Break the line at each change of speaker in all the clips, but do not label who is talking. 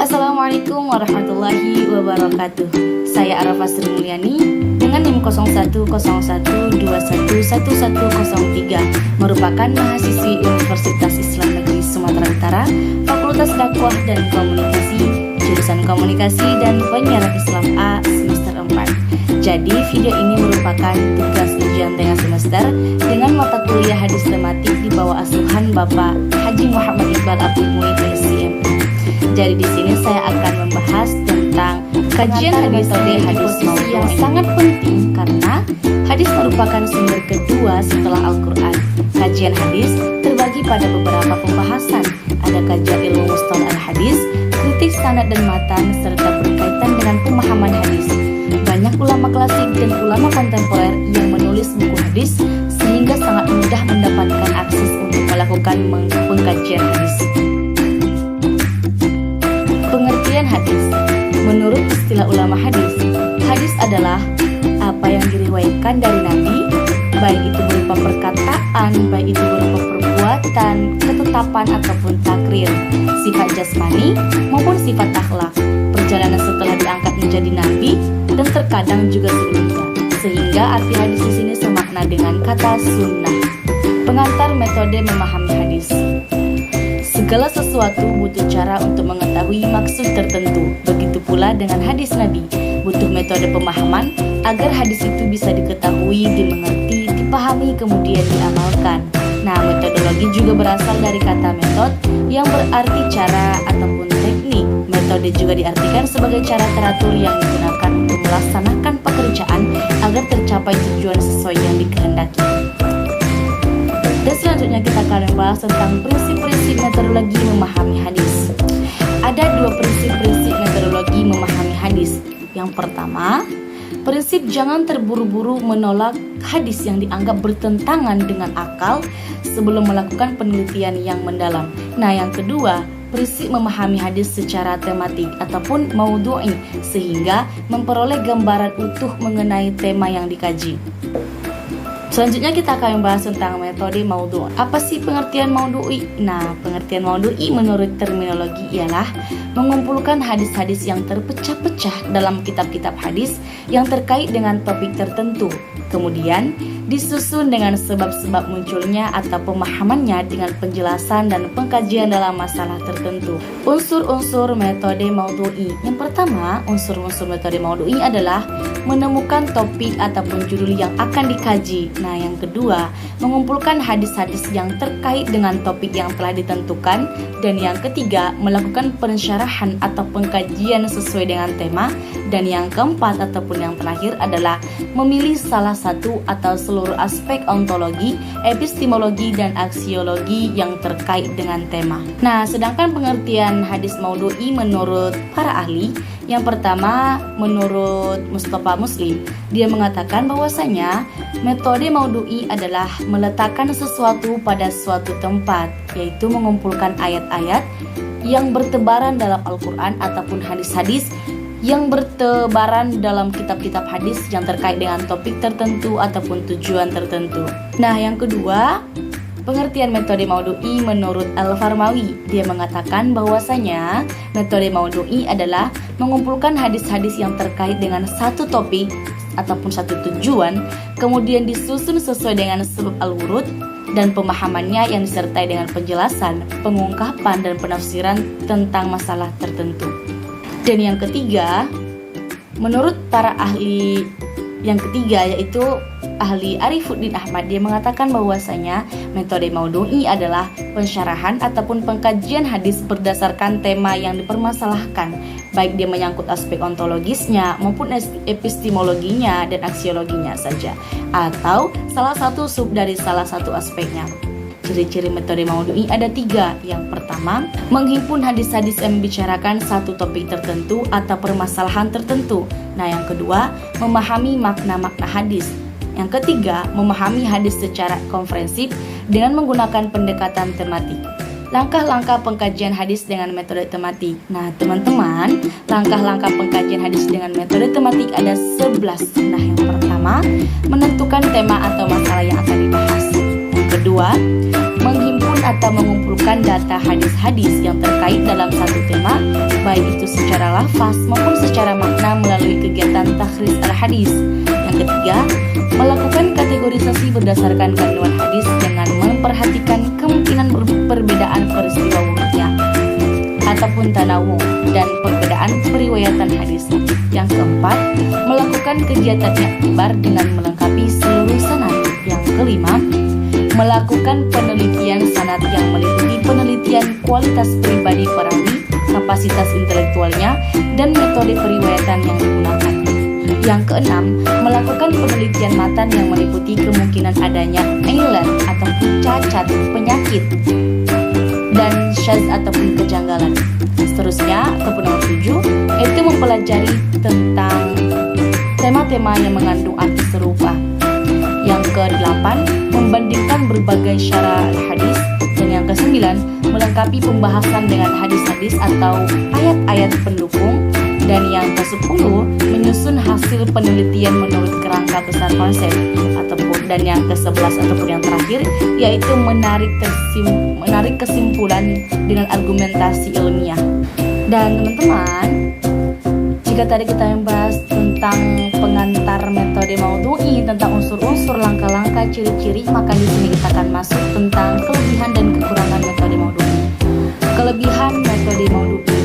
Assalamualaikum warahmatullahi wabarakatuh. Saya Arafah Sri Mulyani dengan NIM 0101211103, merupakan mahasiswi Universitas Islam Negeri Sumatera Utara, Fakultas Dakwah dan Komunikasi, jurusan Komunikasi dan Penyiaran Islam A semester 4. Jadi video ini merupakan tugas ujian tengah semester dengan mata kuliah hadis tematik di bawah asuhan Bapak Haji Muhammad Iqbal Abdul Muid SCMA. Jadi di sini saya akan membahas tentang kajian hadis yang sangat penting karena hadis merupakan sumber kedua setelah Al-Quran. Kajian hadis terbagi pada beberapa pembahasan. Ada kajian ilmu mustalah al-hadis, kritik sanad dan matan, serta berkaitan dengan pemahaman hadis. Banyak ulama klasik dan ulama kontemporer yang menulis buku hadis sehingga sangat mudah mendapatkan akses untuk melakukan pengkajian hadis. Pengertian hadis. Menurut istilah ulama hadis, hadis adalah apa yang diriwayatkan dari Nabi, baik itu berupa perkataan, baik itu berupa perbuatan, ketetapan ataupun takrir, sifat jasmani maupun sifat akhlak, perjalanan setelah diangkat menjadi nabi, dan terkadang juga sebelumnya. Sehingga arti hadis di sini semakna dengan kata sunnah. Pengantar metode memahami hadis. Segala sesuatu butuh cara untuk mengetahui maksud tertentu. Begitu pula dengan hadis Nabi, butuh metode pemahaman agar hadis itu bisa diketahui, dimengerti, dipahami, kemudian diamalkan. Nah, metodologi juga berasal dari kata metode yang berarti cara ataupun teknik. Metode juga diartikan sebagai cara teratur yang digunakan untuk melaksanakan pekerjaan agar tercapai tujuan sesuai yang dikehendaki. Dan selanjutnya kita akan membahas tentang prinsip-prinsip metodologi memahami hadis. Ada dua prinsip-prinsip metodologi memahami hadis. Yang pertama, prinsip jangan terburu-buru menolak hadis yang dianggap bertentangan dengan akal sebelum melakukan penelitian yang mendalam. Nah, yang kedua, prinsip memahami hadis secara tematik ataupun maudhu'i sehingga memperoleh gambaran utuh mengenai tema yang dikaji. Selanjutnya kita akan membahas tentang metode maudhu'. Apa sih pengertian maudhu'i? Nah, pengertian maudhu'i menurut terminologi ialah mengumpulkan hadis-hadis yang terpecah-pecah dalam kitab-kitab hadis yang terkait dengan topik tertentu. Kemudian disusun dengan sebab-sebab munculnya atau pemahamannya dengan penjelasan dan pengkajian dalam masalah tertentu. Unsur-unsur metode maudhu'i. Yang pertama, unsur-unsur metode maudhu'i adalah menemukan topik ataupun judul yang akan dikaji. Nah, yang kedua, mengumpulkan hadis-hadis yang terkait dengan topik yang telah ditentukan. Dan yang ketiga, melakukan pensyarahan atau pengkajian sesuai dengan tema. Dan yang keempat ataupun yang terakhir adalah memilih salah satu atau seluruh aspek ontologi, epistemologi, dan aksiologi yang terkait dengan tema. Nah, sedangkan pengertian hadis maudhu'i menurut para ahli, yang pertama menurut Mustafa Muslim, dia mengatakan bahwasanya metode maudhu'i adalah meletakkan sesuatu pada suatu tempat, yaitu mengumpulkan ayat-ayat yang bertebaran dalam Al-Quran ataupun hadis-hadis yang bertebaran dalam kitab-kitab hadis yang terkait dengan topik tertentu ataupun tujuan tertentu. Nah, yang kedua, pengertian metode maudhu'i menurut Al-Farmawi, dia mengatakan bahwasanya metode maudhu'i adalah mengumpulkan hadis-hadis yang terkait dengan satu topik ataupun satu tujuan, kemudian disusun sesuai dengan suluk al-wurud dan pemahamannya yang disertai dengan penjelasan, pengungkapan, dan penafsiran tentang masalah tertentu. Dan yang ketiga, menurut para ahli yang ketiga yaitu ahli Arifuddin Ahmad, dia mengatakan bahwasanya metode maudhu'i adalah pensyarahan ataupun pengkajian hadis berdasarkan tema yang dipermasalahkan, baik dia menyangkut aspek ontologisnya maupun epistemologinya dan aksiologinya saja, atau salah satu sub dari salah satu aspeknya. Ciri-ciri metode maudhu'i ada 3. Yang pertama, menghimpun hadis-hadis yang membicarakan satu topik tertentu atau permasalahan tertentu. Nah, yang kedua, memahami makna-makna hadis. Yang ketiga, memahami hadis secara komprehensif dengan menggunakan pendekatan tematik. Langkah-langkah pengkajian hadis dengan metode tematik. Nah, teman-teman, langkah-langkah pengkajian hadis dengan metode tematik ada 11. Nah, yang pertama, menentukan tema atau masalah yang akan dibahas. Yang kedua, menghimpun atau mengumpulkan data hadis-hadis yang terkait dalam satu tema, baik itu secara lafaz maupun secara makna melalui kegiatan takhris al-hadis. Yang ketiga, melakukan kategorisasi berdasarkan kandungan hadis dengan memperhatikan kemungkinan perbedaan peristiwa wurudnya ataupun tanawu dan perbedaan periwayatan hadis. Yang keempat, melakukan kegiatan iktibar dengan melengkapi seluruh sanad. Yang kelima, melakukan penelitian sanad yang meliputi penelitian kualitas pribadi perawi, kapasitas intelektualnya, dan metode periwayatan yang digunakan. Yang keenam, melakukan penelitian matan yang meliputi kemungkinan adanya ilat ataupun cacat, penyakit, dan syaz ataupun kejanggalan. Seterusnya, ataupun nomor 7, itu mempelajari tentang tema-tema yang mengandung arti serupa. Yang ke-8, membandingkan berbagai syarah hadis. Dan yang ke-9, melengkapi pembahasan dengan hadis-hadis atau ayat-ayat pendukung. Dan yang ke-10, menyusun hasil penelitian menurut kerangka besar konsep. Dan yang ke-11 ataupun yang terakhir, yaitu menarik kesimpulan dengan argumentasi ilmiah. Dan teman-teman, jika tadi kita membahas tentang pengantar metode maudhu'i, tentang unsur-unsur, langkah-langkah, ciri-ciri, maka di sini kita akan masuk tentang kelebihan dan kekurangan metode maudhu'i. Kelebihan metode maudhu'i: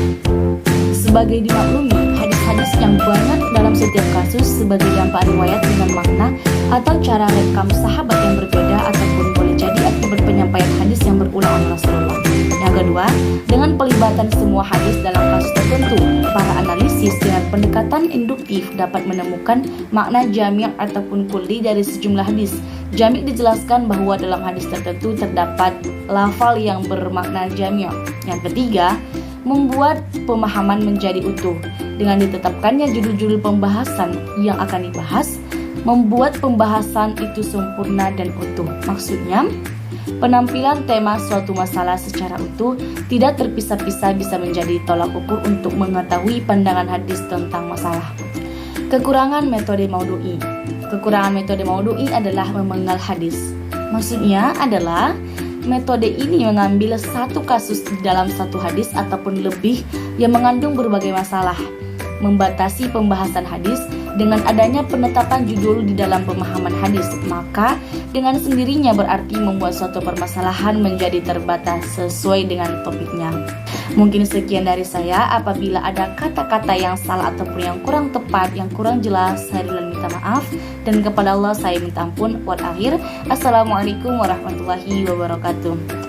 sebagai dimaklumi, hadis-hadis yang banyak dalam setiap kasus sebagai dampak riwayat dengan makna atau cara rekam sahabat yang berbeda ataupun boleh jadi akibat penyampaian hadis yang berulang oleh Rasulullah. Yang kedua, dengan pelibatan semua hadis dalam kasus tertentu, para analisis dengan pendekatan induktif dapat menemukan makna jami' ataupun kulli dari sejumlah hadis. Jami' dijelaskan bahwa dalam hadis tertentu terdapat lafal yang bermakna jami'. Yang ketiga, membuat pemahaman menjadi utuh. Dengan ditetapkannya judul-judul pembahasan yang akan dibahas, membuat pembahasan itu sempurna dan utuh. Maksudnya, penampilan tema suatu masalah secara utuh, tidak terpisah-pisah, bisa menjadi tolak ukur untuk mengetahui pandangan hadis tentang masalah. Kekurangan metode maudhu'i. Kekurangan metode maudhu'i adalah memenggal hadis. Maksudnya adalah metode ini mengambil satu kasus di dalam satu hadis ataupun lebih yang mengandung berbagai masalah, membatasi pembahasan hadis dengan adanya penetapan judul di dalam pemahaman hadis, maka dengan sendirinya berarti membuat suatu permasalahan menjadi terbatas sesuai dengan topiknya. Mungkin sekian dari saya. Apabila ada kata-kata yang salah ataupun yang kurang tepat, yang kurang jelas, saya dulu minta maaf, dan kepada Allah saya minta ampun. Assalamualaikum warahmatullahi wabarakatuh.